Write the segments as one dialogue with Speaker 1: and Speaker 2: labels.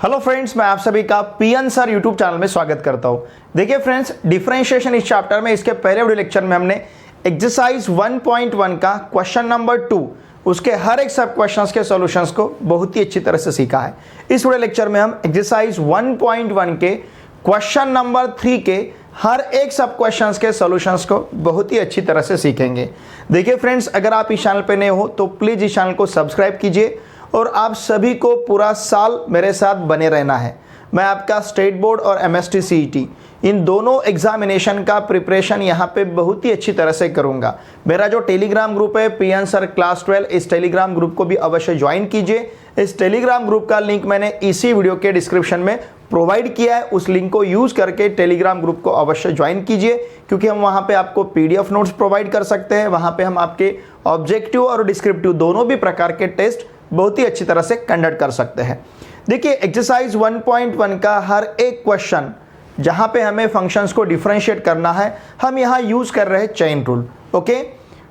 Speaker 1: Hello friends, मैं आप सभी का पीएन सर यूट्यूब चैनल में स्वागत करता हूं। देखिए फ्रेंड्स, डिफरेंशिएशन इस चैप्टर में इसके पहले वीडियो लेक्चर में हमने एक्सरसाइज 1.1 का क्वेश्चन नंबर 2 उसके हर एक सब क्वेश्चंस के सॉल्यूशंस को बहुत ही अच्छी तरह से सीखा है। इस वीडियो लेक्चर में हम एक्सरसाइज 1.1 के क्वेश्चन नंबर 3 के हर एक सब क्वेश्चंस के सॉल्यूशंस को बहुत ही अच्छी तरह से सीखेंगे। देखिए फ्रेंड्स, अगर आप इस चैनल पे नए हो तो प्लीज़ इस चैनल को सब्सक्राइब कीजिए और आप सभी को पूरा साल मेरे साथ बने रहना है। मैं आपका स्टेट बोर्ड और एमएसटी सीईटी इन दोनों एग्जामिनेशन का प्रिपरेशन यहाँ पे बहुत ही अच्छी तरह से करूँगा। मेरा जो टेलीग्राम ग्रुप है पीएन सर क्लास 12, इस टेलीग्राम ग्रुप को भी अवश्य ज्वाइन कीजिए। इस टेलीग्राम ग्रुप का लिंक मैंने इसी वीडियो के डिस्क्रिप्शन में प्रोवाइड किया है। उस लिंक को यूज़ करके टेलीग्राम ग्रुप को अवश्य ज्वाइन कीजिए, क्योंकि हम वहाँ पे आपको पीडीएफ नोट्स प्रोवाइड कर सकते हैं। वहाँ पे हम आपके ऑब्जेक्टिव और डिस्क्रिप्टिव दोनों भी प्रकार के टेस्ट बहुत ही अच्छी तरह से कंडक्ट कर सकते हैं। देखिए, एक्सरसाइज 1.1 का हर एक क्वेश्चन जहाँ पे हमें फंक्शंस को डिफरेंशिएट करना है, हम यहाँ यूज़ कर रहे हैं chain rule. Okay,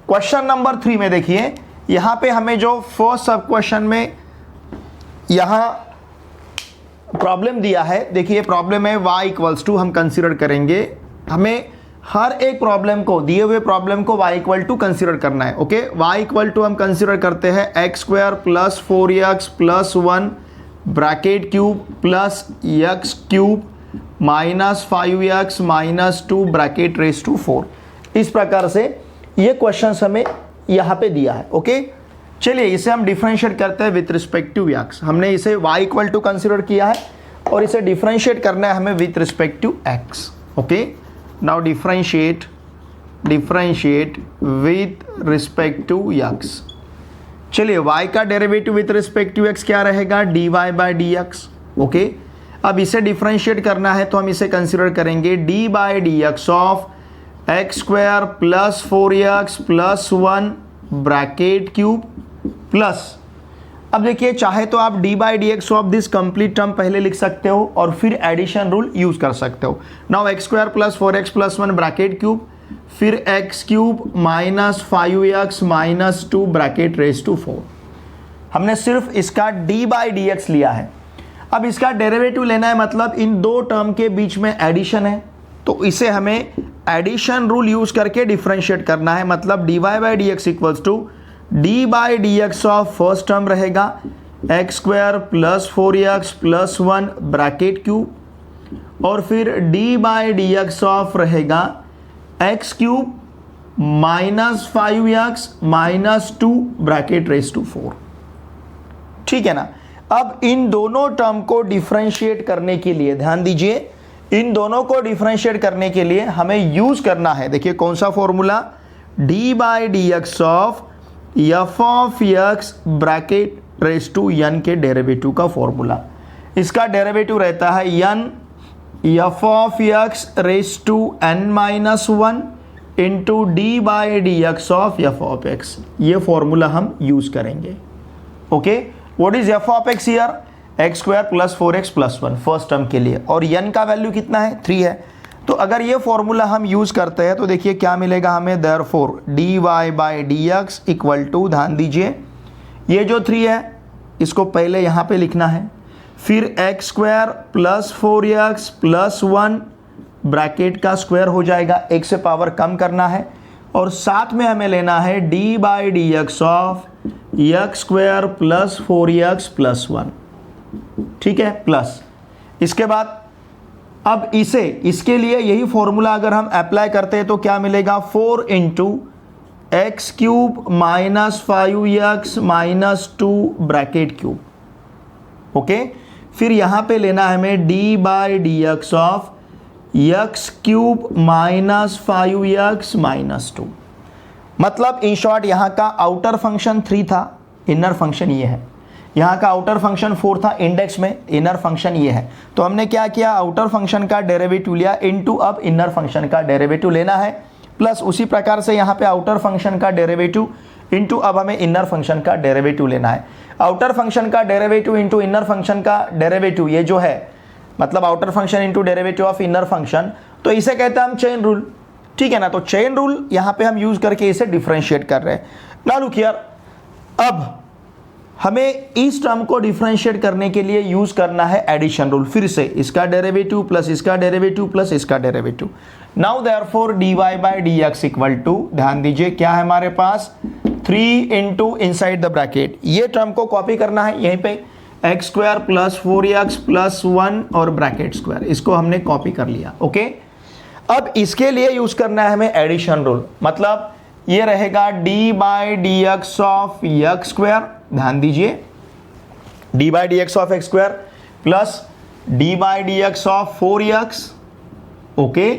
Speaker 1: question number 3 में देखिए, यहाँ पे हमें जो फर्स्ट सब क्वेश्चन में यहाँ प्रॉब्लम दिया है, देखिए प्रॉब्लम है y = 2 हम कंसिडर करेंगे। हमें हर एक प्रॉब्लम को, दिए हुए प्रॉब्लम को y = कंसिडर करना है। ओके, y = हम कंसिडर करते हैं x² + 4x + 1 bracket cube plus x³ - 5x - 2 bracket raise to 4। इस प्रकार से ये क्वेश्चन हमें यहाँ पे दिया है। ओके, चलिए इसे हम डिफरेंशिएट करते हैं विथ रिस्पेक्ट टू x। हमने इसे y = कंसिडर किया है और इसे डिफरेंशिएट करना है हमें with respect to x। Okay, now differentiate with respect to x। चलिए y का derivative with respect to x क्या रहेगा, dy/dx। ओके, अब इसे डिफरेंशिएट करना है तो हम इसे कंसिडर करेंगे d/dx of x² + 4x + 1 bracket cube plus, अब देखिए चाहे तो आप d/dx of this complete term पहले लिख सकते हो और फिर एडिशन रूल यूज कर सकते हो। Now x² + 4x + 1 bracket cube, फिर x³ - 5x - 2 bracket raise to 4। हमने सिर्फ इसका d/dx लिया है। अब इसका डेरिवेटिव लेना है, मतलब इन दो टर्म के बीच में एडिशन है, तो इसे हमें एडिशन रूल यूज करके डिफरेंशिएट करना है। मतलब dy/dx = d/dx of first term रहेगा x² + 4x + 1 ब्रैकेट क्यूब, और फिर d/dx ऑफ रहेगा x³ - 5x - 2 bracket raise to 4। ठीक है ना। अब इन दोनों टर्म को डिफरेंशिएट करने के लिए ध्यान दीजिए, इन दोनों को डिफरेंशिएट करने के लिए हमें यूज करना है, देखिए कौन सा formula, d/dx of f(x) bracket raise to n के डेरिवेटिव का फॉर्मूला। इसका डेरिवेटिव रहता है n f(x) raise to n-1 into d/dx of f(x). ये फॉर्मूला हम यूज करेंगे। Okay, what is f(x) here, x² + 4x + 1 first term के लिए, और n का वैल्यू कितना है, 3 है। तो अगर ये फॉर्मूला हम यूज करते हैं तो देखिए क्या मिलेगा हमें, देयरफॉर dy/dx = ध्यान दीजिए ये जो 3 है इसको पहले यहाँ पे लिखना है, फिर x² + 4x + 1 ब्रैकेट का स्क्वायर हो जाएगा, एक से पावर कम करना है, और साथ में हमें लेना है d/dx ऑफ x² + 4x + 1। ठीक है, प्लस इसके बाद अब इसके लिए यही फॉर्मूला अगर हम अप्लाई करते हैं तो क्या मिलेगा, 4 × x³ - 5x - 2 bracket cube. Okay, फिर यहाँ पे लेना है हमें d/dx ऑफ x³ - 5x - 2। मतलब इन शॉर्ट यहाँ का आउटर फंक्शन 3 था, इनर फंक्शन ये है। यहाँ का आउटर फंक्शन 4 था इंडेक्स में, इनर फंक्शन ये है। तो हमने क्या किया, आउटर फंक्शन का डेरिवेटिव लिया इनटू अब इनर फंक्शन का डेरिवेटिव लेना है, प्लस उसी प्रकार से यहाँ पे आउटर फंक्शन का डेरिवेटिव इनटू अब हमें इनर फंक्शन का डेरिवेटिव लेना है। आउटर फंक्शन का डेरिवेटिव इनटू इनर फंक्शन का डेरिवेटिव, ये जो है मतलब outer function into derivative of inner function, तो इसे कहते हैं हम चेन रूल। ठीक है ना, तो चेन रूल यहाँ पे हम यूज करके इसे डिफरेंशिएट कर रहे हैं। नाउ लुक हियर, अब हमें इस टर्म को डिफरेंशिएट करने के लिए यूज करना है एडिशन रूल। फिर से इसका डेरिवेटिव प्लस इसका डेरिवेटिव प्लस इसका derivative. Now therefore dy by dx equal to, ध्यान दीजिए क्या है हमारे पास, 3 इंटू इनसाइड द ब्रैकेट, ये टर्म को कॉपी करना है यहीं पे, x square plus 4x plus 1 और ब्रैकेट स्क्वायर, इसको हमने कॉपी कर लिया। ओके, अब इसके लिए यूज करना है हमें एडिशन रूल, मतलब ये रहेगा d by d x of x square, ध्यान दीजिए d by d x of x square plus d by d x of 4x, okay,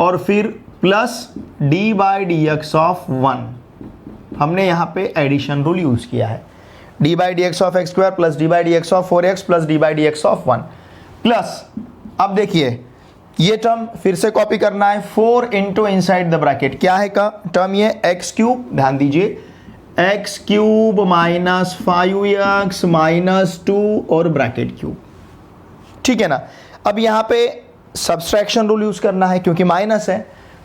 Speaker 1: और फिर plus d by d x of 1। हमने यहां पे एडिशन रूल यूज किया है, d by d x of x square plus d by d x of 4x plus d by d x of 1 plus, अब देखिए ये टर्म फिर से कॉपी करना है, 4 इंटू इनसाइड द ब्रैकेट, क्या है का टर्म ये एक्स क्यूब, ध्यान दीजिए x cube minus 5x minus 2 और ब्रैकेट क्यूब, ठीक है ना। अब यहां पे सब्सट्रैक्शन रूल यूज करना है क्योंकि माइनस है,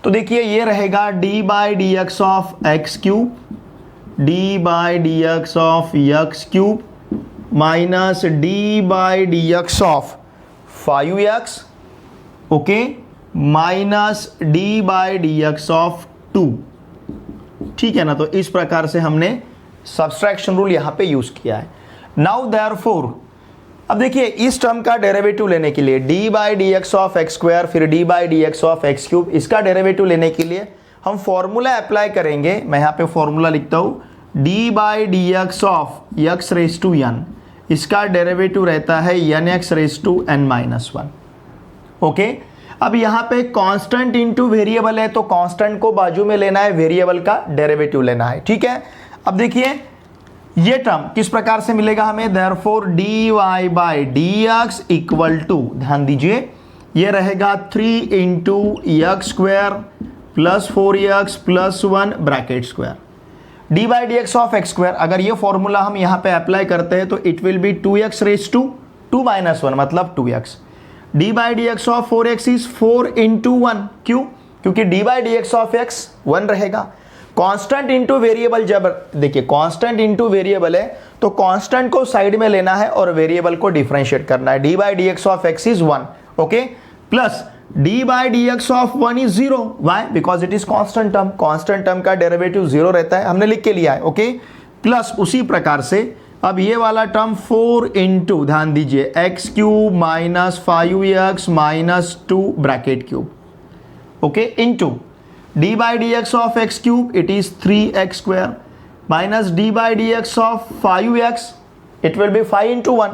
Speaker 1: तो देखिए ये रहेगा d by d x of x cube, d by d x of x cube minus d by d x of 5x, okay, minus d by d x of 2, ठीक है ना। तो इस प्रकार से हमने सब्सट्रैक्शन रूल यहां पे यूज किया है। नाउ देयरफॉर, अब देखिए इस टर्म का डेरिवेटिव लेने के लिए d by d x of x square फिर d by d x of x cube, इसका डेरिवेटिव लेने के लिए हम फॉर्मूला अप्लाई करेंगे। मैं यहां पे फॉर्मूला लिखता हूं, d by d x of x raise to n, इसका डेरिवेटिव रहता है nx raise to n minus 1, okay. अब यहां पे कांस्टेंट इनटू वेरिएबल है, तो कांस्टेंट को बाजू में लेना है, वेरिएबल का डेरिवेटिव लेना है, ठीक है। अब देखिए ये टर्म किस प्रकार से मिलेगा हमें, therefore dy by dx equal to, ध्यान दीजिए ये रहेगा 3 into x square plus 4x plus 1 bracket square, d by d x of x square, अगर ये फॉर्मूला हम यहां पे अप्लाई करते हैं तो it will be 2x raise to 2 minus 1 मतलब 2x, d by d x of 4x is 4 into 1, क्यों, क्योंकि d by d x of x 1 रहेगा। कांस्टेंट इंटू वेरिएबल, जब देखिए कांस्टेंट इंटू वेरिएबल है तो कांस्टेंट को साइड में लेना है और वेरिएबल को डिफरेंशिएट करना है, d by d x of x is 1, okay, plus d by d x of 1 is 0, why, because it is constant term, constant term का डेरिवेटिव 0 रहता है, हमने लिख के लिया है, ओके। प्लस उसी प्रकार से अब ये वाला टर्म 4 इंटू, ध्यान दीजिए x cube minus 5x minus 2 bracket cube, okay, into d by d x of x cube it is 3x square minus d by d x of 5x, it will B 5 into 1,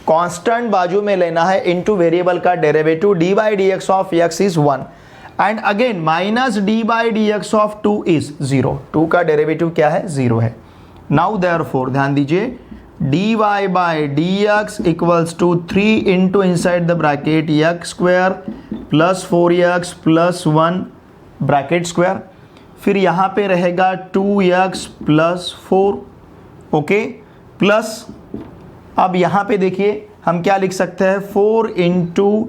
Speaker 1: constant बाजू में लेना है, into variable का derivative d by d x of x is 1 and again minus d by d x of 2 is 0, 2 का derivative क्या है, 0 है। Now therefore ध्यान दीजिए dy by dx equals to 3 into inside the bracket x square plus 4x plus 1 bracket square, फिर यहाँ पे रहेगा 2x प्लस 4, ओके, प्लस अब यहाँ पे देखिए हम क्या लिख सकते हैं, 4 into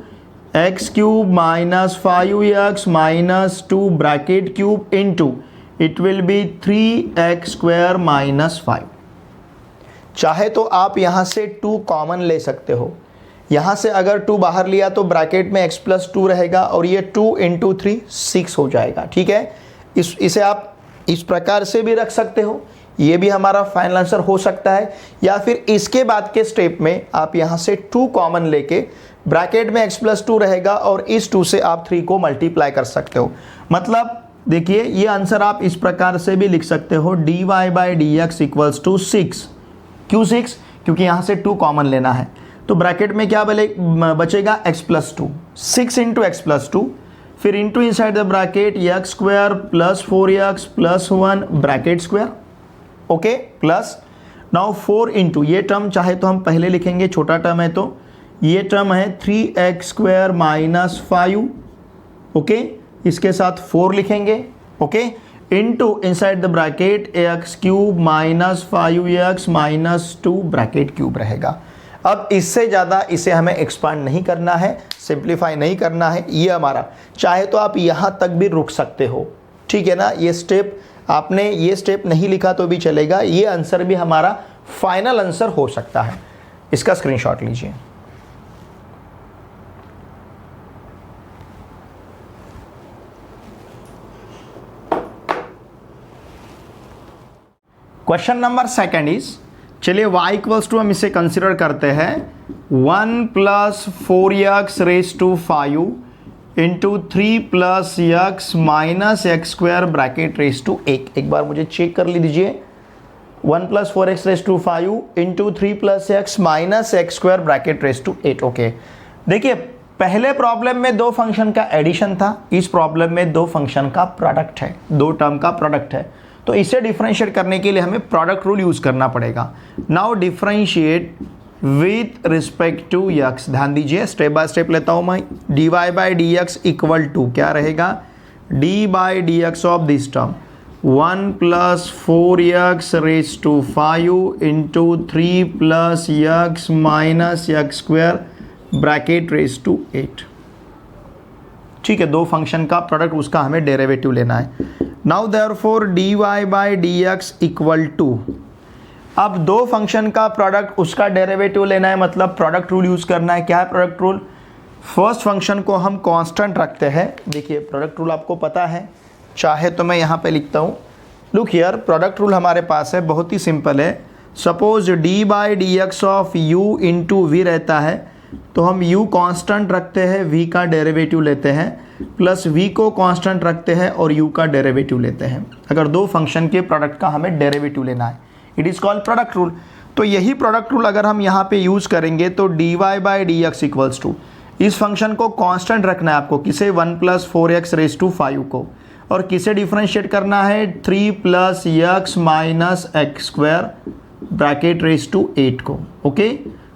Speaker 1: x cube minus 5x minus 2 bracket cube into it will be 3x square minus 5। चाहे तो आप यहां से 2 कॉमन ले सकते हो, यहां से अगर 2 बाहर लिया तो ब्रैकेट में x प्लस 2 रहेगा और ये 2 इंटू 3 6 हो जाएगा, ठीक है। इसे आप इस प्रकार से भी रख सकते हो, ये भी हमारा फाइनल आंसर हो सकता है, या फिर इसके बाद के स्टेप में आप यहां से 2 कॉमन लेके ब्रैकेट में x प्लस 2 रहेगा और इस 2 से आप 3 को मल्टीप्लाई कर सकते हो। मतलब देखिए ये आंसर आप इस प्रकार से भी लिख सकते हो, dy by d x equals to 6, क्यों 6, क्योंकि यहाँ से 2 कॉमन लेना है, तो ब्रैकेट में क्या बचेगा x plus 2, 6 into x plus 2, फिर into inside the bracket x square plus 4x plus 1 bracket square, okay, plus now 4 into, ये टर्म चाहे तो हम पहले लिखेंगे, छोटा टर्म है तो ये टर्म है 3x स्क्वायर माइनस 5, ओके, इसके साथ 4 लिखेंगे, okay, into inside the bracket x cube minus 5x minus 2 bracket cube रहेगा। अब इससे ज़्यादा इसे हमें एक्सपांड नहीं करना है, सिंप्लीफाई नहीं करना है, ये हमारा, चाहे तो आप यहाँ तक भी रुक सकते हो, ठीक है ना। ये स्टेप आपने ये स्टेप नहीं लिखा तो भी चलेगा, ये आंसर भी हमारा फाइनल आंसर हो सकता है। इसका स्क्रीनशॉट लीजिए। क्वेश्चन नंबर सेकंड इज, चलिए y इक्वल्स टू हम इसे कंसिडर करते हैं 1 plus 4x raise to 5 into 3 plus x minus x square bracket raise to 8। एक बार मुझे चेक कर लीजिए, 1 plus 4x raise to 5 into 3 plus x minus x square bracket raise to 8। Okay, देखिए पहले प्रॉब्लम में दो फंक्शन का एडिशन था, इस प्रॉब्लम में दो फंक्शन का प्रोडक्ट है, दो टर्म का प्रोडक्ट है। तो इसे डिफरेंशिएट करने के लिए हमें प्रोडक्ट रूल यूज करना पड़ेगा। Now differentiate with respect to x। ध्यान दीजिए, स्टेप बाय स्टेप लेता हूं मैं। dy by d x equal to क्या रहेगा, d by d x of this term 1 plus 4x raise to 5 into 3 plus x minus x square bracket raise to 8। ठीक है, दो फंक्शन का प्रोडक्ट, उसका हमें डेरिवेटिव लेना है। Now therefore dy by d x equal to, अब दो फंक्शन का प्रोडक्ट, उसका डेरिवेटिव लेना है, मतलब प्रोडक्ट रूल यूज करना है। क्या है प्रोडक्ट रूल? फर्स्ट फंक्शन को हम कांस्टेंट रखते हैं। देखिए प्रोडक्ट रूल आपको पता है, चाहे तो मैं यहाँ पे लिखता हूँ। लुक हियर, प्रोडक्ट रूल हमारे पास है, बहुत ही सिंपल है। Suppose d by d x of u into v रहता है, तो हम u कांस्टेंट रखते हैं, v का डेरिवेटिव लेते हैं, प्लस v को कांस्टेंट रखते हैं और u का डेरिवेटिव लेते हैं। अगर दो फंक्शन के प्रोडक्ट का हमें डेरिवेटिव लेना है, it is called product rule. तो यही प्रोडक्ट रूल अगर हम यहाँ पे यूज़ करेंगे तो dy by d x equals to, इस फंक्शन को कांस्टेंट रखना है आपको, किसे 1 प्लस 4x रेस टू 5 को, और किसे डिफ्रेंशिएट करना है 3 plus x minus x square bracket raise to 8 को। ओके,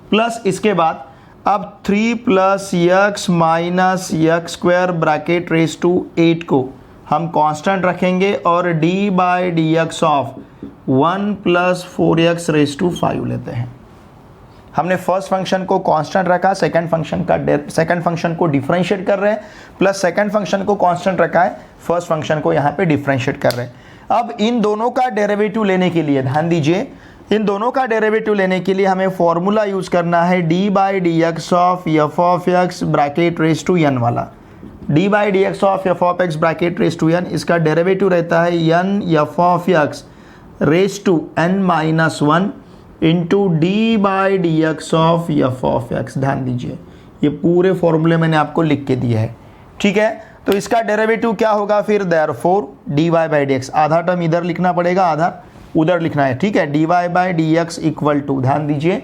Speaker 1: प्लस इसके बाद अब 3 plus x minus x square bracket raise to 8 को हम कांस्टेंट रखेंगे और d by d x of 1 plus 4x raise to 5 लेते हैं। हमने फर्स्ट फंक्शन को कांस्टेंट रखा, सेकंड फंक्शन को डिफरेंशिएट कर रहे हैं, प्लस सेकंड फंक्शन को कांस्टेंट रखा है, फर्स्ट फंक्शन को यहाँ पे डिफरेंशिएट कर रहे हैं। अब इन दोनों का डेरिवेटिव लेने के लिए, ध्यान दीजिए, इन दोनों का डेरिवेटिव लेने के लिए हमें फॉर्मूला यूज करना है d by d x of f of x bracket raise to n वाला। d by d x of f of x bracket raise to n, इसका डेरिवेटिव रहता है n f of x raise to n minus 1 into d by d x of f of x. ध्यान दीजिए, ये पूरे फॉर्मूले मैंने आपको लिख के दिए है। ठीक है, तो इसका डेरिवेटिव क्या होगा फिर, therefore dy by d x, आधा टर्म इधर लिखना पड़ेगा, आधा उधर लिखना है। ठीक है, dy by d x equal to, ध्यान दीजिए,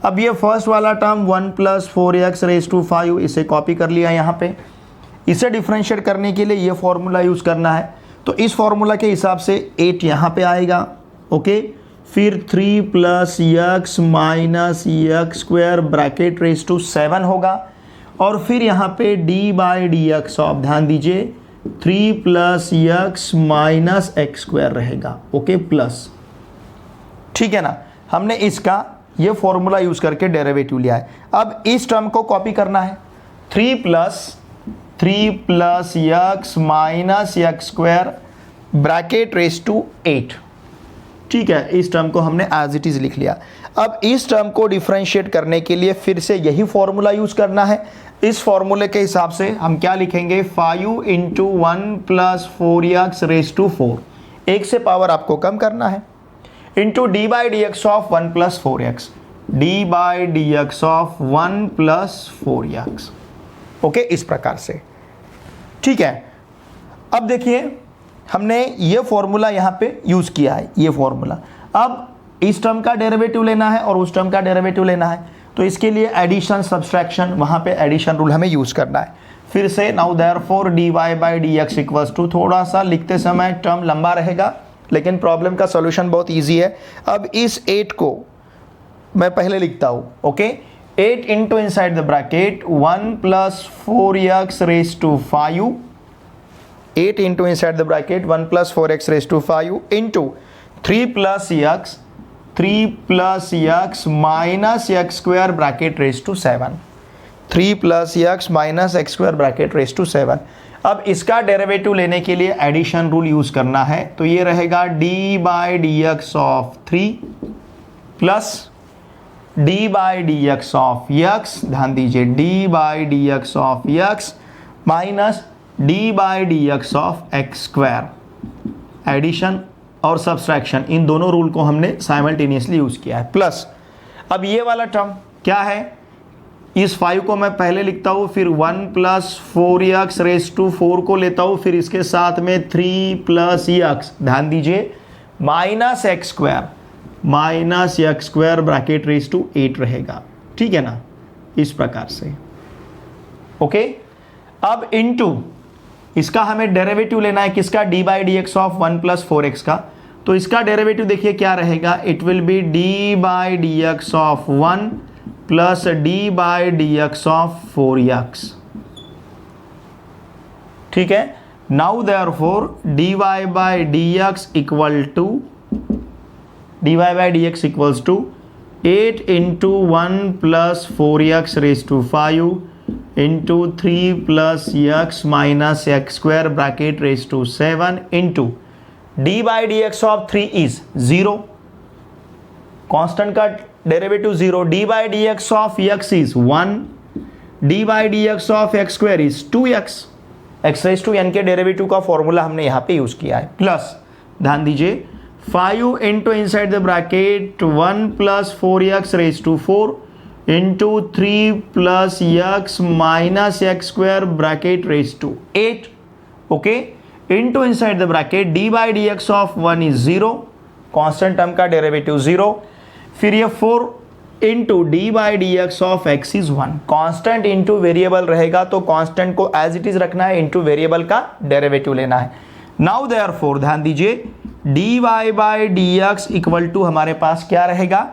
Speaker 1: अब ये फर्स्ट वाला term 1 plus 4x raise to 5, इसे कॉपी कर लिया यहाँ पे। इसे डिफरेंशिएट करने के लिए ये फॉर्मूला यूज़ करना है, तो इस फॉर्मूला के हिसाब से 8 यहाँ पे आएगा। ओके, फिर 3 plus x minus x square bracket raise to 7 होगा, और फिर यहाँ पे d by d x of, ध्यान दीजिए, 3 plus x minus x square रहेगा। ओके, प्लस, ठीक है ना, हमने इसका ये फॉर्मूला यूज करके डेरिवेटिव लिया है। अब इस टर्म को कॉपी करना है, 3 plus x minus x square bracket raise to 8। ठीक है, इस टर्म को हमने एज इट इज लिख लिया। अब इस टर्म को डिफरेंशिएट करने के लिए फिर से यही फॉर्मूला यूज करना है। इस फॉर्मूले के हिसाब से हम क्या लिखेंगे, 5 into 1 plus 4x raise to 4, एक से पावर आपको कम करना है, into d by d x of 1 plus 4x, D by d x of 1 plus 4x। Okay, इस प्रकार से। ठीक है, अब देखिए हमने ये फॉर्मूला यहाँ पे यूज किया है, ये फॉर्मूला। अब इस टर्म का डेरिवेटिव लेना है और उस टर्म का डेरिवेटिव लेना है, तो इसके लिए एडिशन सब्सट्रैक्शन, वहाँ पे एडिशन रूल हमें यूज करना है। फिर से now therefore dy by d x equals to, थोड़ा सा लिखते समय टर्म लंबा रहेगा, लेकिन प्रॉब्लम का सॉल्यूशन बहुत इजी है। अब इस 8 को मैं पहले लिखता हूँ। Okay, 8 into inside the bracket 1 plus 4x raise to 5, 8 into inside the bracket 1 plus 4x raise to 5 into 3 plus x minus x square bracket raise to 7, 3 plus x minus x square bracket raise to 7। अब इसका derivative लेने के लिए addition rule use करना है, तो ये रहेगा d by d x of 3 plus d by d x of x, ध्यान दीजिए d by d x of x minus d by d x of x square. Addition और सब्सट्रैक्शन, इन दोनों रूल को हमने साइमल्टेनियसली यूज किया है। Plus अब ये वाला टर्म क्या है, इस 5 को मैं पहले लिखता हूँ, फिर 1 प्लस 4x रेज टू 4 को लेता हूँ, फिर इसके साथ में 3 प्लस x, ध्यान दीजिए minus x square bracket raise to 8 रहेगा, ठीक है ना, इस प्रकार से। ओके, अब इनटू इसका हमें डेरिवेटिव लेना है, किसका, d by d x of 1 plus 4x का। तो इसका डेरिवेटिव देखिए क्या रहेगा, it will be d by d x of 1 plus d by d x of 4x, ठीक है। Now therefore d y by d x equal to equals to 8 into 1 plus 4x raise to 5 into 3 plus x minus x square bracket raise to 7 into d by d x of 3 is 0, constant का derivative 0, d by d x of x is 1, d by d x of x square is 2x, x raise to n के derivative का formula हमने यहां पे use किया है। Plus ध्यान दीजिए 5 into inside the bracket 1 plus 4x raise to 4 into 3 plus x minus x square bracket raise to 8, okay, into inside the bracket d by d x of 1 is 0, constant term का derivative 0, फिर ये 4 into d by d x of x is 1, constant into variable रहेगा तो constant को as it is रखना है, into variable का derivative लेना है। नाउ देयरफॉर ध्यान दीजिए d y by d x equal to हमारे पास क्या रहेगा,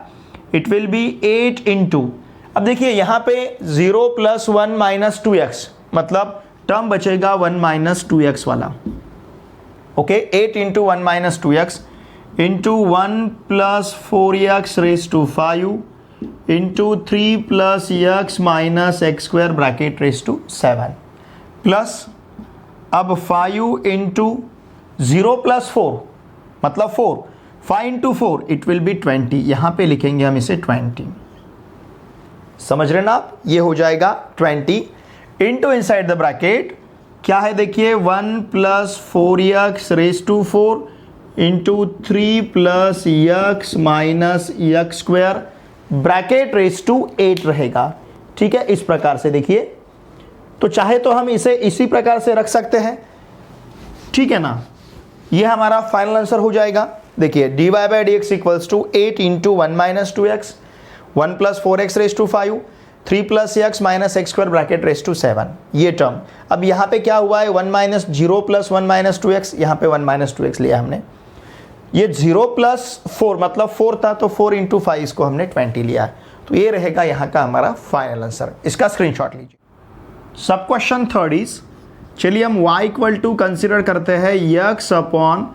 Speaker 1: इट विल बी 8 इंटू, अब देखिए यहां पे 0 प्लस 1 माइनस 2x, मतलब टर्म बचेगा 1 माइनस 2x वाला, okay, 8 into 1 minus 2x into 1 plus 4x raise to 5 into 3 plus x minus x square bracket raise to 7, plus अब 5 इंटू 0 प्लस 4 मतलब 4, 5 into 4 it will B 20, यहां पे लिखेंगे हम इसे 20, समझ रहे ना आप, ये हो जाएगा 20 इंटू इनसाइड द ब्रैकेट क्या है देखिए 1 plus 4x raise to 4 into 3 plus x minus x square bracket raise to 8 रहेगा, ठीक है, इस प्रकार से देखिए। तो चाहे तो हम इसे इसी प्रकार से रख सकते हैं, ठीक है ना, ये हमारा फाइनल आंसर हो जाएगा। देखिए d y by d x equals to 8 into 1 minus 2x 1 plus 4x raise to 5 3 plus x minus x square bracket raise to 7, ये टर्म। अब यहाँ पे क्या हुआ है 1 माइनस 0 प्लस 1 माइनस 2x, यहाँ पे 1 माइनस 2x लिया हमने, ये 0 प्लस 4 मतलब 4 था तो 4 इंटू 5 इसको हमने 20 लिया, तो ये रहेगा यहाँ का हमारा फाइनल आंसर, इसका स्क्रीनशॉट लीजिए। सब क्वेश्चन थर्ड इज, चलिए हम y इक्वल टू कंसिडर करते हैं x upon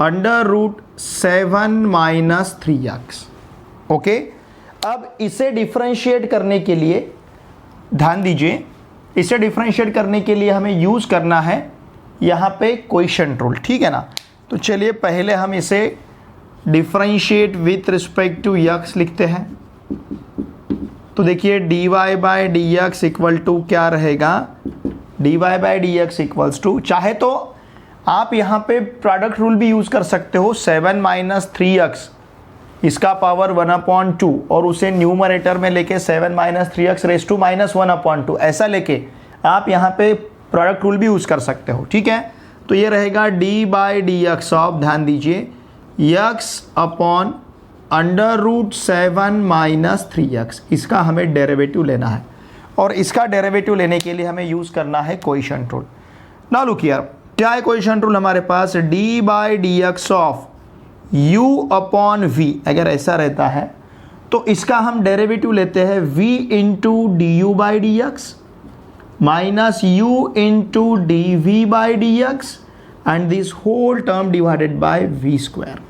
Speaker 1: under root 7 minus 3x, okay. अब इसे डिफरेंशिएट करने के लिए ध्यान दीजिए, इसे डिफरेंशिएट करने के लिए हमें यूज करना है यहाँ पे कोएफिशिएंट रूल, ठीक है ना। तो चलिए पहले हम इसे differentiate with respect to x लिखते हैं। तो देखिए d y by d x equal to क्या रहेगा, d y by d x equals to, चाहे तो आप यहाँ पे प्रोडक्ट रूल भी यूज कर सकते हो, 7 माइनस 3x इसका पावर 1/2 और उसे न्यूमरेटर में लेके 7 minus 3x raise to minus 1/2 ऐसा लेके आप यहाँ पे प्रोडक्ट रूल भी यूज कर सकते हो, ठीक है। तो ये रहेगा d by d x of, ध्यान दीजिए x upon under root 7 minus 3x, इसका हमें डेरिवेटिव लेना है और इसका डेरिवेटिव लेने के लिए हमें यूज करना है coefficient rule. Now look here, क्या है कोएफिशिएंट रूल हमारे पास, d by d x of u upon v, अगर ऐसा रहता है तो इसका हम डेरिवेटिव लेते हैं v into d u by d x minus u into d v by d x and this whole term divided by v square,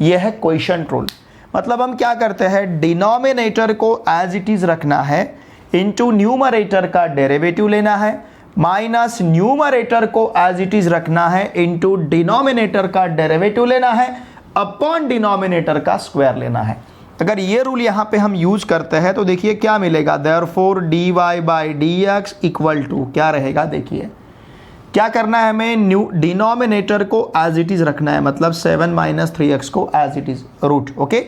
Speaker 1: यह है कोएफिशिएंट रूल। मतलब हम क्या करते हैं, डिनोमिनेटर को एज इट इज रखना है, इंटू न्यूमरेटर का डेरिवेटिव लेना है, माइनस न्यूमरेटर को एज इट इज रखना है, इंटू डिनोमिनेटर का डेरिवेटिव लेना है, अपॉन डिनोमिनेटर का स्क्वायर लेना है। अगर ये रूल यहाँ पे हम यूज करते हैं तो देखिए क्या मिलेगा, therefore dy by dx equal to क्या रहेगा, देखिए क्या करना है हमें, डिनोमिनेटर को एज इट इज रखना है, मतलब 7 माइनस 3x को as it is root, okay.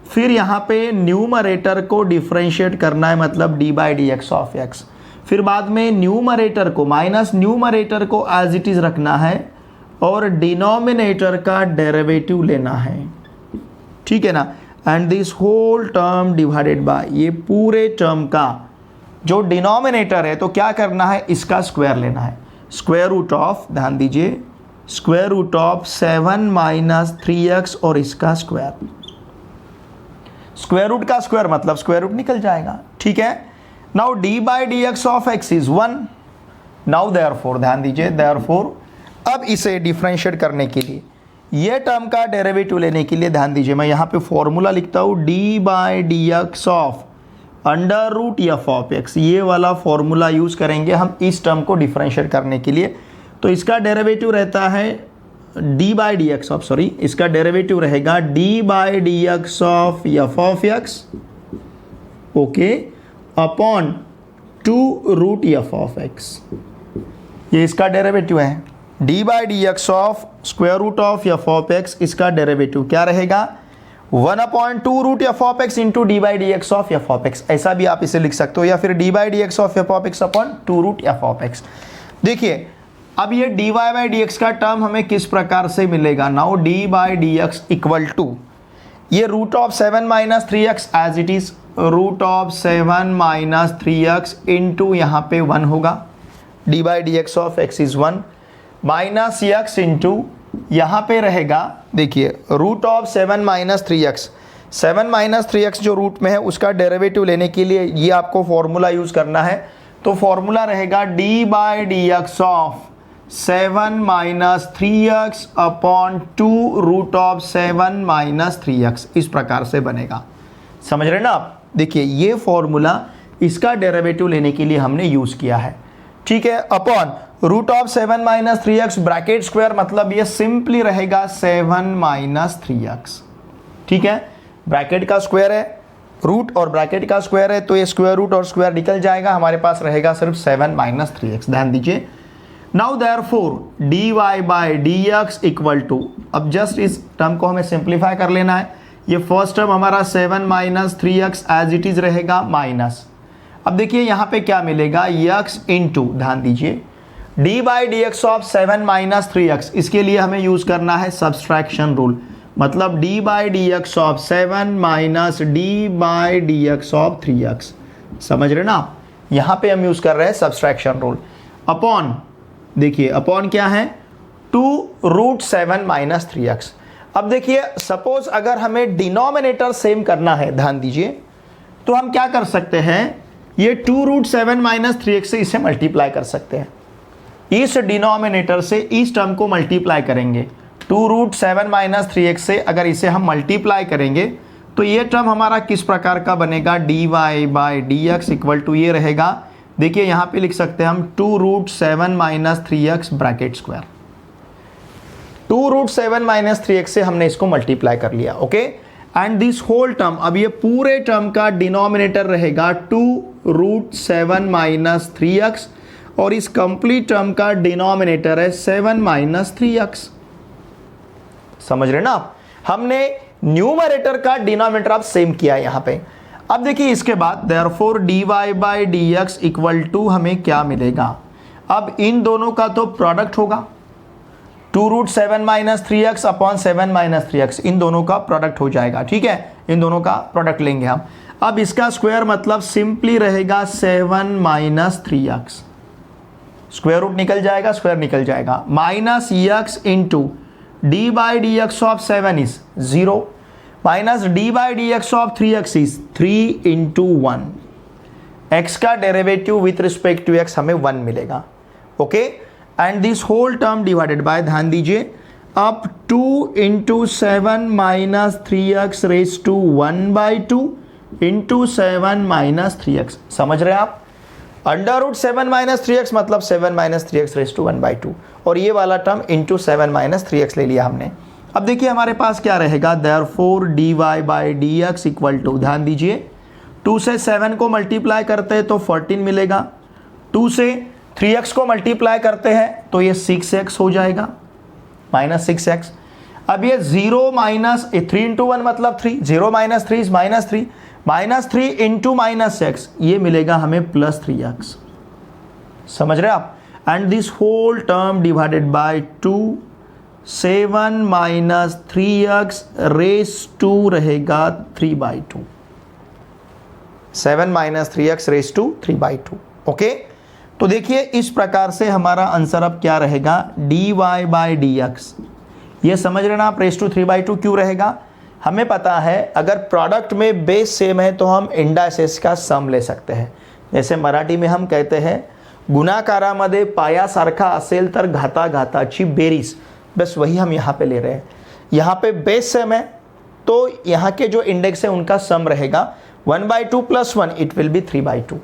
Speaker 1: फिर यहाँ पे न्यूमरेटर को डिफरेंशिएट करना है, मतलब d by d x of x. फिर बाद में न्यूमरेटर को माइनस न्यूमरेटर को एज इट इज रखना है और डिनोमिनेटर का डेरिवेटिव लेना है, ठीक है ना। And this whole term divided by, ये पूरे टर्म का जो डिनोमिनेटर है तो क्या करना है, इसका स्क्वायर लेना है। स्क्वायर रूट ऑफ, ध्यान दीजिए, square root of 7 minus 3x और इसका स्क्वायर। स्क्वायर रूट का स्क्वायर मतलब स्क्वायर रूट निकल जाएगा, ठीक है। Now d by d x of x is 1। Now therefore, ध्यान दीजिए, देयरफॉर अब इसे डिफरेंशिएट करने के लिए, ये टर्म का डेरिवेटिव लेने के लिए, ध्यान दीजिए मैं यहाँ पे फॉर्मूला लिखता हूँ, d by d x of under root f of x. ये वाला फॉर्मूला यूज करेंगे हम इस टर्म को डिफरेंशिएट करने के लिए। तो इसका डेरिवेटिव रहता है d by d x of, sorry, इसका डेरिवेटिव रहेगा d by d x of f of x, okay, upon 2 root f of x. ये इसका डेरिवेटिव है, d by d x of square root of f of x, इसका derivative क्या रहेगा, 1/2 root f of x into d by d x of f of x, ऐसा भी आप इसे लिख सकते हो, या फिर d by d x of f of x upon 2 root f of x. देखिए अब ये d y by d x का टर्म हमें किस प्रकार से मिलेगा, now d by d x equal to ये root of 7 minus 3x as it is, root of 7 minus 3x into यहाँ पे 1 होगा, d by d x of x is 1 minus x into यहाँ पे रहेगा, देखिए root of 7 minus 3x, 7 minus 3x जो root में है उसका डेरिवेटिव लेने के लिए ये आपको फॉर्मूला यूज करना है। तो फॉर्मूला रहेगा d by d x of 7 minus 3x upon 2 root of 7 minus 3x, इस प्रकार से बनेगा, समझ रहे ना आप। देखिए ये फॉर्मूला इसका डेरिवेटिव लेने के लिए हमने यूज किया है, ठीक है, upon root of 7 minus 3x bracket square, मतलब ये सिंपली रहेगा 7 माइनस 3x, ठीक है। ब्रैकेट का स्क्वायर है, रूट और ब्रैकेट का स्क्वायर है, तो ये स्क्वायर रूट और स्क्वायर निकल जाएगा, हमारे पास रहेगा सिर्फ 7 माइनस 3x। ध्यान दीजिए, now therefore d y by d x equal to, अब जस्ट इस टर्म को हमें सिंप्लीफाई कर लेना है। ये फर्स्ट टर्म हमारा 7 minus 3x as it is रहेगा माइनस, अब देखिए यहाँ पे क्या मिलेगा, x इंटू, ध्यान दीजिए, d by d x of 7 minus 3x, इसके लिए हमें यूज करना है सब्सट्रैक्शन रूल, मतलब d by d x of 7 minus d by d x of 3x, समझ रहे ना आप। यहाँ पे हम यूज कर रहे हैं सब्सट्रैक्शन रूल, अपॉन, देखिए अपॉन क्या है, 2 रूट 7 माइनस 3x। अब देखिए सपोज अगर हमें डिनोमिनेटर सेम करना है, ध्यान दीजिए, तो हम क्या कर सकते हैं, ये 2 रूट 7 माइनस 3x से इसे मल्टीप्लाई कर सकते हैं, इस डिनोमिनेटर से इस टर्म को मल्टीप्लाई करेंगे, 2 रूट 7 माइनस 3x से अगर इसे हम मल्टीप्लाई करेंगे तो ये टर्म हमारा किस प्रकार का बनेगा, d y by d x equal to ये रहेगा, देखिए यहाँ पे लिख सकते हैं हम 2 root 7 minus 3x bracket square, 2 root 7 minus 3x से हमने इसको मल्टीप्लाई कर लिया, okay. And this whole term, अब ये पूरे टर्म का डिनोमिनेटर रहेगा 2 रूट 7 माइनस 3x और इस कंप्लीट टर्म का डिनोमिनेटर है 7 माइनस 3x, समझ रहे ना आप। हमने न्यूमरेटर का डिनोमिनेटर अब सेम किया है यहाँ पे। अब देखिए इसके बाद therefore d y by d x equal to हमें क्या मिलेगा, अब इन दोनों का तो प्रोडक्ट होगा, 2 root 7 minus 3x upon 7 minus 3x, इन दोनों का प्रोडक्ट हो जाएगा, ठीक है, इन दोनों का प्रोडक्ट लेंगे हम। अब इसका स्क्वायर मतलब सिंपली रहेगा 7 माइनस 3x, स्क्वायर रूट निकल जाएगा, स्क्वायर निकल जाएगा, minus x into d by d x of 7 is 0 minus d by d x of 3x is 3 into 1, x का derivative with respect to x हमें 1 मिलेगा, okay. And this whole term divided by, ध्यान दीजिए, अब 2 into 7 minus 3x raise to 1/2 into 7 minus 3x, समझ रहे हैं आप। अंडर रूट 7 माइनस 3x मतलब 7 माइनस 3x रेज टू 1/2, और ये वाला टर्म इंटू 7 माइनस 3x ले लिया हमने। अब देखिए हमारे पास क्या रहेगा, therefore dy by dx equal to, ध्यान दीजिए 2 से 7 को मल्टीप्लाई करते हैं तो 14 मिलेगा, 2 से 3x को मल्टीप्लाई करते हैं तो ये 6x हो जाएगा, -6x। अब ये 0 माइनस 3 इंटू 1 मतलब 3, 0 माइनस 3 इज -3, -3 इंटू -x ये मिलेगा हमें +3x। समझ रहे आप? And this whole term divided by 2, 7 minus 3x raise to रहेगा 3/2, 7 minus 3x raise to 3/2। Okay, तो देखिए इस प्रकार से हमारा आंसर अब क्या रहेगा, dy बाई dx। ये समझ रहे ना आप, रेस टू 3/2 क्यों रहेगा? हमें पता है अगर प्रोडक्ट में बेस सेम है तो हम इंडायसेस का सम ले सकते हैं। जैसे मराठी में हम कहते हैं गुणाकारामध्ये पायासारखा असेल तर घाताघाताची बेरीज, बस वही हम यहाँ पे ले रहे हैं। यहाँ पे बेस सेम है तो यहाँ के जो इंडेक्स है उनका सम रहेगा 1/2 + 1 इट विल बी 3/2,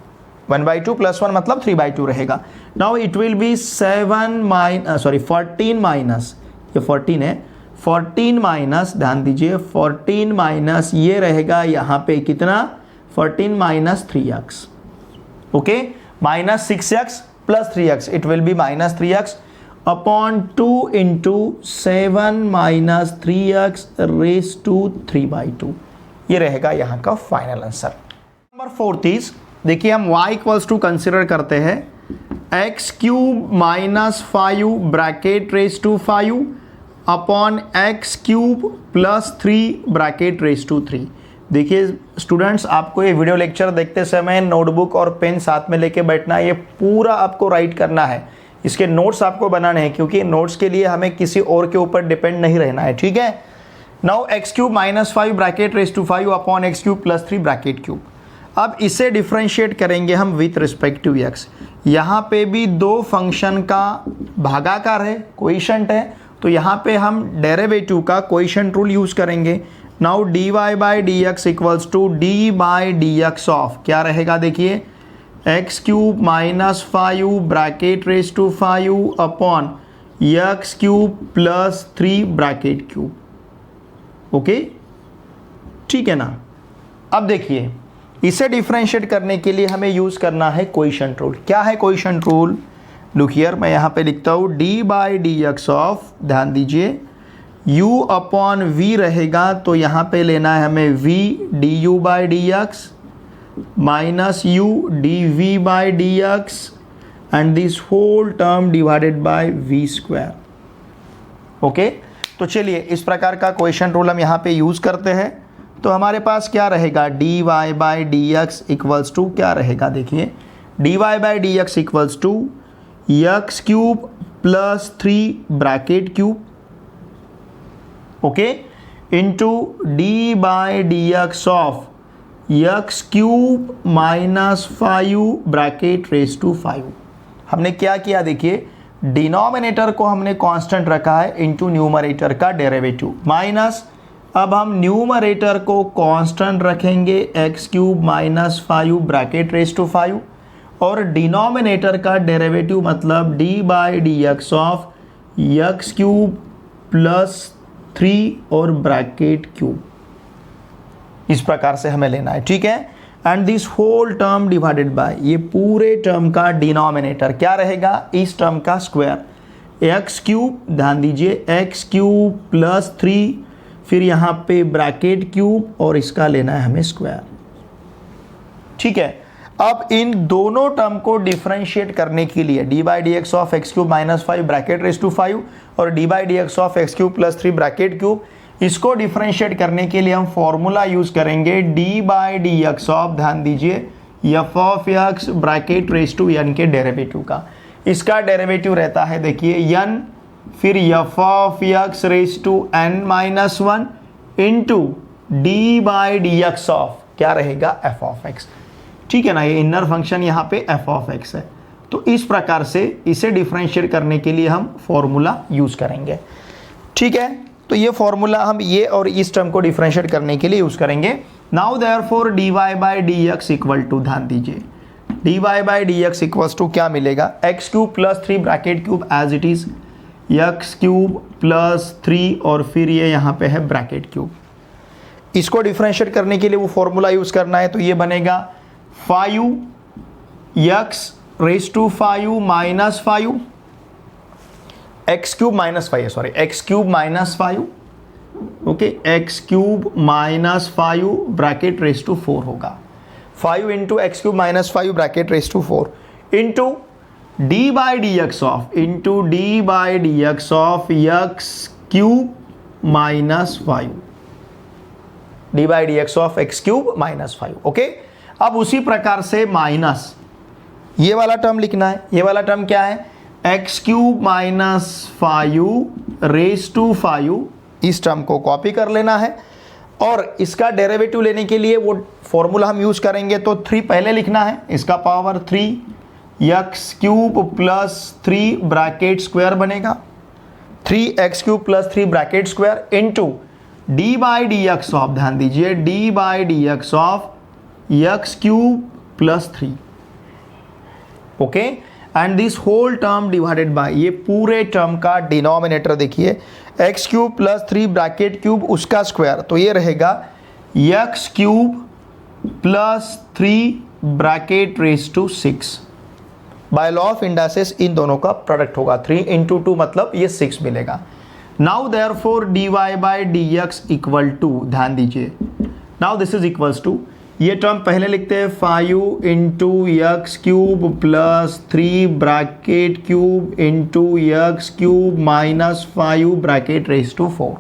Speaker 1: 1/2 + 1 मतलब 3/2 रहेगा। Now it will B 14 minus, ये 14 है, 14 माइनस, ध्यान दीजिए 14 माइनस ये रहेगा यहाँ पे कितना, 14 minus 3x, okay, -6x + 3x it will be -3x upon 2 into 7 minus 3x raise to 3/2, ये रहेगा यहाँ का फाइनल आंसर। नंबर 4 देखिए हम y इक्वल्स टू कंसिडर करते हैं x³ - 5 bracket raise to 5 upon x³ + 3 bracket raise to 3। देखिए students, आपको ये वीडियो लेक्चर देखते समय नोटबुक और पेन साथ में लेके बैठना है, ये पूरा आपको राइट करना है, इसके नोट्स आपको बनाने हैं, क्योंकि नोट्स के लिए हमें किसी और के ऊपर डिपेंड नहीं रहना है, ठीक है। Now x³ - 5 bracket raise to 5 upon x³ + 3 bracket cube. अब इसे डिफ्रेंशिएट करेंगे हम विथ रिस्पेक्ट टू x। यहाँ पे भी दो फंक्शन का भागाकार है, कोएफिशिएंट है, तो यहाँ पे हम डेरिवेटिव का कोएफिशिएंट रूल यूज करेंगे। Now dy by dx equals to d by dx of क्या रहेगा, देखिए x³ - 5 bracket raise to 5 upon x³ + 3 bracket cube. Okay, ठीक है ना। अब देखिए इसे डिफरेंशिएट करने के लिए हमें यूज करना है कोएफिशिएंट रूल। क्या है कोएफिशिएंट रूल? लुक हियर, मैं यहाँ पे लिखता हूँ d बाई dx ऑफ, ध्यान दीजिए u अपॉन v रहेगा, तो यहाँ पे लेना है हमें v du by dx minus u dv by dx and this whole term divided by v²। Okay, तो चलिए इस प्रकार का कोएफिशिएंट रूल हम यहाँ पे यूज करते हैं। तो हमारे पास क्या रहेगा, dy by dx equals to क्या रहेगा, देखिए dy by dx equals to x³ + 3 bracket cube, okay, into d by dx of x³ - 5 bracket raise to 5। हमने क्या किया, देखिए डिनोमिनेटर को हमने कांस्टेंट रखा है इंटू न्यूमरेटर का डेरिवेटिव माइनस, अब हम न्यूमरेटर को कांस्टेंट रखेंगे x³ - 5 ब्रैकेट रेस टू 5 और डिनोमिनेटर का डेरिवेटिव मतलब d by dx of x³ + 3 और ब्रैकेट क्यूब। इस प्रकार से हमें लेना है, ठीक है। And this whole term divided by, ये पूरे टर्म का डिनोमिनेटर क्या रहेगा, इस टर्म का स्क्वायर x³, ध्यान दीजिए x³ + 3, फिर यहाँ पे ब्रैकेट क्यूब और इसका लेना है हमें स्क्वायर, ठीक है। अब इन दोनों टर्म को डिफरेंशिएट करने के लिए d by dx of x³ - 5 bracket raise to 5 और d by dx of x³ + 3 bracket cube, इसको डिफरेंशिएट करने के लिए हम फॉर्मूला यूज करेंगे d बाई dx ऑफ, ध्यान दीजिए f of x bracket raise to n के डेरिवेटिव का। इसका डेरिवेटिव रहता है देखिए n, फिर f of x raise to n - 1 into d by dx of क्या रहेगा, f ऑफ x, ठीक है ना। ये इनर फंक्शन यहाँ पे f ऑफ x है, तो इस प्रकार से इसे डिफरेंशिएट करने के लिए हम फॉर्मूला यूज करेंगे, ठीक है। तो ये फॉर्मूला हम ये और इस टर्म को डिफरेंशिएट करने के लिए यूज करेंगे। Now therefore dy by dx equal to, ध्यान दीजिए dy by dx equals to क्या मिलेगा, x³ + 3 bracket cube as it is, x cube plus 3 और फिर ये यहाँ पे है ब्रैकेट क्यूब। इसको डिफ्रेंशिएट करने के लिए वो फॉर्मूला यूज़ करना है, तो ये बनेगा 5x raise to 5 minus 5 x cube minus 5 sorry x cube minus 5 okay x cube minus 5 bracket raise to 4 होगा 5 into x cube minus 5 bracket raise to 4 into d by d x of x cube minus 5 d by d x of x cube minus 5 okay. अब उसी प्रकार से minus ये वाला term लिखना है। ये वाला टर्म क्या है? X cube minus 5 raise to 5, इस टर्म को कॉपी कर लेना है और इसका डेरिवेटिव लेने के लिए वो फॉर्मूला हम यूज करेंगे। तो 3 पहले लिखना है, इसका power 3 x cube plus 3 bracket square बनेगा 3x cube plus 3 bracket square into d by d x of, ध्यान दीजिए, d by d x of x cube plus 3 okay and this whole term divided by, ये पूरे term का denominator देखिए x cube plus 3 bracket cube उसका square, तो ये रहेगा x cube plus 3 bracket raise to 6। By law of इंडासेस इन दोनों का प्रोडक्ट होगा 3 इंटू 2 मतलब ये 6 मिलेगा। Now therefore d y by d x equal to, ध्यान दीजिए, now this is equals to, ये टर्म पहले लिखते हैं 5 into x cube plus 3 bracket cube into x cube minus 5 bracket raise to 4,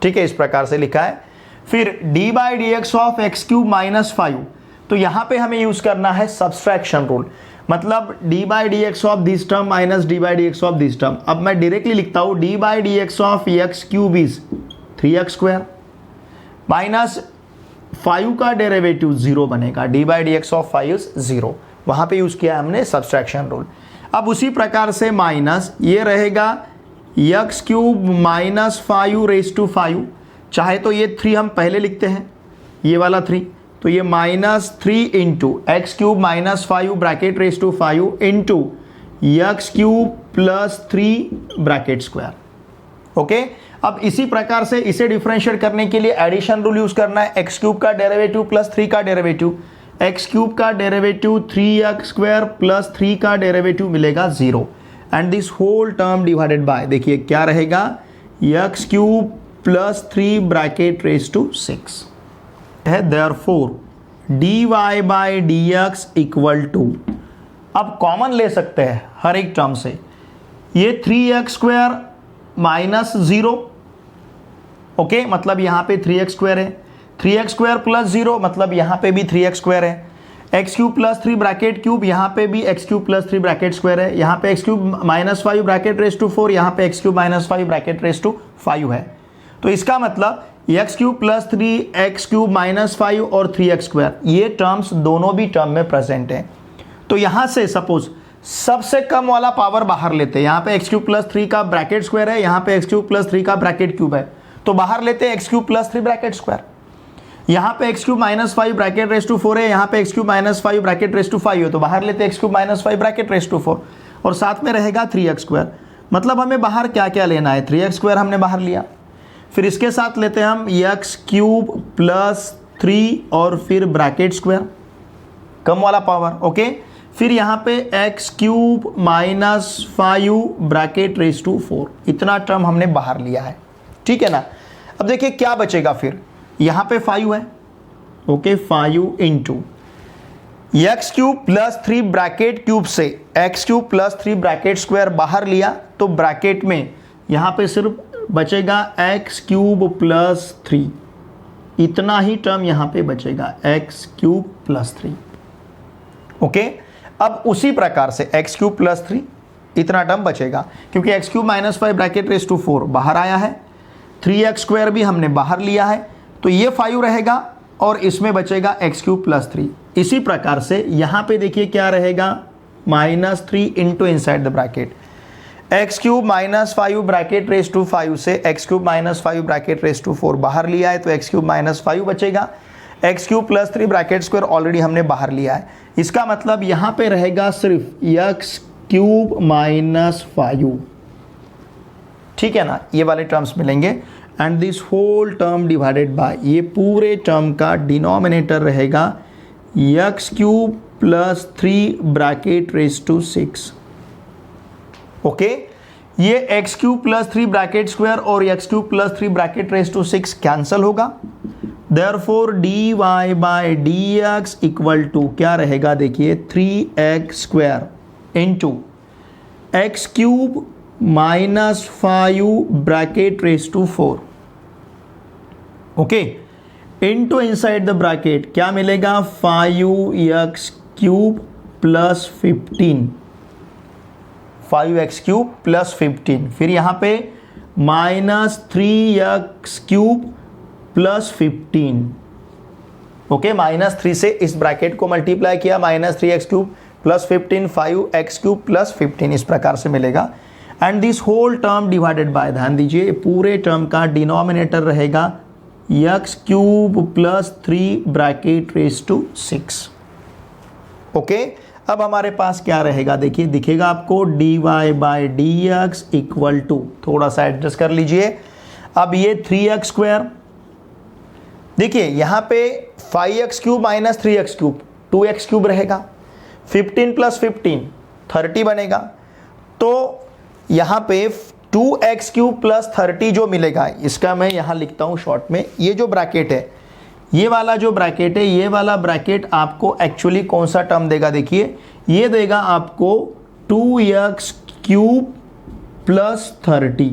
Speaker 1: ठीक है, इस प्रकार से लिखा है। फिर d by d x of x cube minus 5, तो यहां पे हमें यूज करना है सब्सट्रैक्शन रूल, मतलब d by d x of this term minus d by d x of this term. अब मैं डायरेक्टली लिखता हूं D by d x of x cube is 3x square minus 5 का डेरिवेटिव 0 बनेगा, D by d x of 5 is 0, वहां पे use किया हमने सब्सट्रैक्शन रूल। अब उसी प्रकार से माइनस ये रहेगा x cube minus 5 raise to 5, चाहे तो ये 3 हम पहले लिखते हैं, ये वाला 3, तो ये minus 3 into x cube minus 5 bracket raise to 5 into x cube plus 3 bracket square okay. अब इसी प्रकार से इसे डिफरेंशिएट करने के लिए एडिशन रूल यूज करना है, एक्स क्यूब का डेरिवेटिव प्लस 3 का डेरिवेटिव, एक्स क्यूब का डेरिवेटिव 3x स्क्वायर प्लस 3 का डेरिवेटिव मिलेगा 0 and this whole term divided by, देखिए क्या रहेगा, x cube plus 3 bracket raise to 6 है। Therefore d y by d x equal to, अब कॉमन ले सकते हैं हर एक टर्म से, ये 3x स्क्वायर माइनस 0 ओके, मतलब यहां पे 3x स्क्वायर है, 3x स्क्वायर प्लस 0 मतलब यहां पे भी 3x स्क्वायर है, x cube plus 3 bracket cube, यहां पे भी x cube plus 3 bracket square है, यहां पे x cube minus 5 bracket raise to 4, यहां पे x cube minus 5 bracket raise to 5 है। तो इसका मतलब x cube plus 3 x cube minus 5 और 3x स्क्वायर, ये टर्म्स दोनों भी टर्म में प्रेजेंट है। तो यहां से सपोज सबसे कम वाला पावर बाहर लेते हैं, यहां पे एक्स क्यूब प्लस 3 का ब्रैकेट स्क्वायर है, यहां पे एक्स क्यूब प्लस 3 का ब्रैकेट क्यूब है, तो बाहर लेते हैं x cube plus 3 bracket square, यहां पे x cube minus 5 bracket raise to 4 है, यहां पे x cube minus 5 bracket raise to 5 है, तो बाहर लेते हैं x cube minus 5 bracket raise to 4 और साथ में रहेगा 3x स्क्वायर। मतलब हमें बाहर क्या क्या लेना है, 3x स्क्वायर हमने बाहर लिया, फिर इसके साथ लेते हैं हम एक्स क्यूब प्लस 3 और फिर ब्रैकेट स्क्वायर, कम वाला पावर ओके, फिर यहां पे x cube minus 5 bracket raise to 4, इतना टर्म हमने बाहर लिया है, ठीक है ना। अब देखिए क्या बचेगा, फिर यहां पे 5 है okay, 5 into x cube plus 3 bracket cube से x cube plus 3 bracket square बाहर लिया, तो ब्रैकेट में यहां पे सिर्फ बचेगा एक्स क्यूब प्लस 3, इतना ही टर्म यहां पे बचेगा एक्स क्यूब प्लस 3 ओके। अब उसी प्रकार से एक्स क्यूब प्लस 3 इतना टर्म बचेगा, क्योंकि x cube minus 5 bracket raise to 4 बाहर आया है, 3x स्क्वायर भी हमने बाहर लिया है, तो ये 5 रहेगा और इसमें बचेगा एक्स क्यूब प्लस 3। इसी प्रकार से यहां पे देखिए क्या रहेगा, minus 3 into inside the bracket x cube minus 5 bracket raise to 5 से x cube minus 5 bracket raise to 4 बाहर लिया है, तो एक्स क्यूब माइनस 5 बचेगा, x cube plus 3 bracket square already हमने बाहर लिया है, इसका मतलब यहां पे रहेगा सिर्फ एक्स क्यूब माइनस 5 ठीक है ना, ये वाले टर्म्स मिलेंगे। And this whole term divided by, ये पूरे टर्म का डिनोमिनेटर रहेगा x cube plus 3 bracket raise to 6। Okay, ये x cube plus 3 bracket square और x cube plus 3 bracket raise to 6 cancel होगा। Therefore d y by d x equal to क्या रहेगा, देखिए 3x square into x cube minus 5 bracket raise to 4, okay, into inside the bracket क्या मिलेगा 5x cube plus 15, 5x cube plus 15, फिर यहाँ पे minus 3x cube plus 15, okay, -3 से इस ब्रैकेट को मल्टीप्लाई किया, -3x cube plus 15, 5x cube plus 15, इस प्रकार से मिलेगा। And this whole term divided by, ध्यान दीजिए पूरे टर्म का डिनोमिनेटर रहेगा x cube plus 3 bracket raise to 6, okay. अब हमारे पास क्या रहेगा, देखिए दिखेगा आपको dy by d x equal to, थोड़ा सा एडजस्ट कर लीजिए, अब ये 3x स्क्वायर, देखिए यहाँ पे 5x cube minus 3x cube 2x cube रहेगा, 15 प्लस 15 30 बनेगा, तो यहाँ पे 2x क्यूब प्लस 30 जो मिलेगा, इसका मैं यहाँ लिखता हूँ शॉर्ट में, ये जो ब्रैकेट है, ये वाला जो ब्रैकेट है, ये वाला ब्रैकेट आपको एक्चुअली कौन सा टर्म देगा, देखिए ये देगा आपको 2x क्यूब प्लस 30,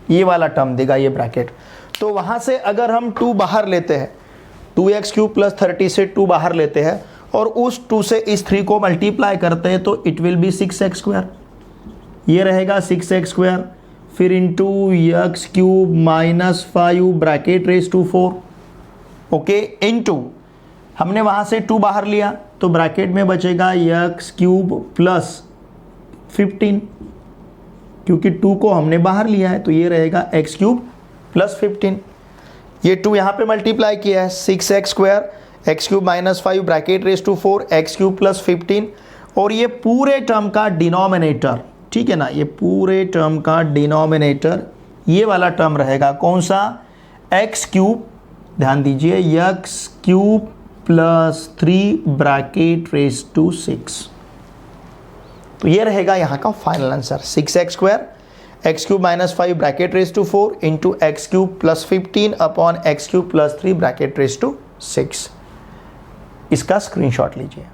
Speaker 1: ये वाला टर्म देगा ये ब्रैकेट। तो वहाँ से अगर हम 2 बाहर लेते हैं, 2x क्यूब प्लस 30 से 2 बाहर लेते हैं और उस 2 से इस 3 को मल्टीप्लाई करते हैं तो it will B 6x square, ये रहेगा 6x स्क्वायर, फिर into x cube minus 5 bracket raise to 4, okay, into हमने वहाँ से 2 बाहर लिया तो ब्रैकेट में बचेगा एक्स क्यूब प्लस 15, क्योंकि 2 को हमने बाहर लिया है तो ये रहेगा एक्स क्यूब प्लस 15, ये 2 यहाँ पे मल्टीप्लाई किया है 6x square, x cube minus 5 bracket raise to 4, x cube plus 15, और ये पूरे टर्म का डिनोमिनेटर, ठीक है ना, ये पूरे टर्म का डिनोमिनेटर ये वाला टर्म रहेगा कौन सा, एक्स क्यूब, ध्यान दीजिए x cube plus 3 bracket raise to 6, तो ये रहेगा यहाँ का final answer 6x square, x cube minus 5 bracket raise to 4 into x cube plus 15 upon x cube plus 3 bracket raise to 6, इसका स्क्रीनशॉट लीजिए।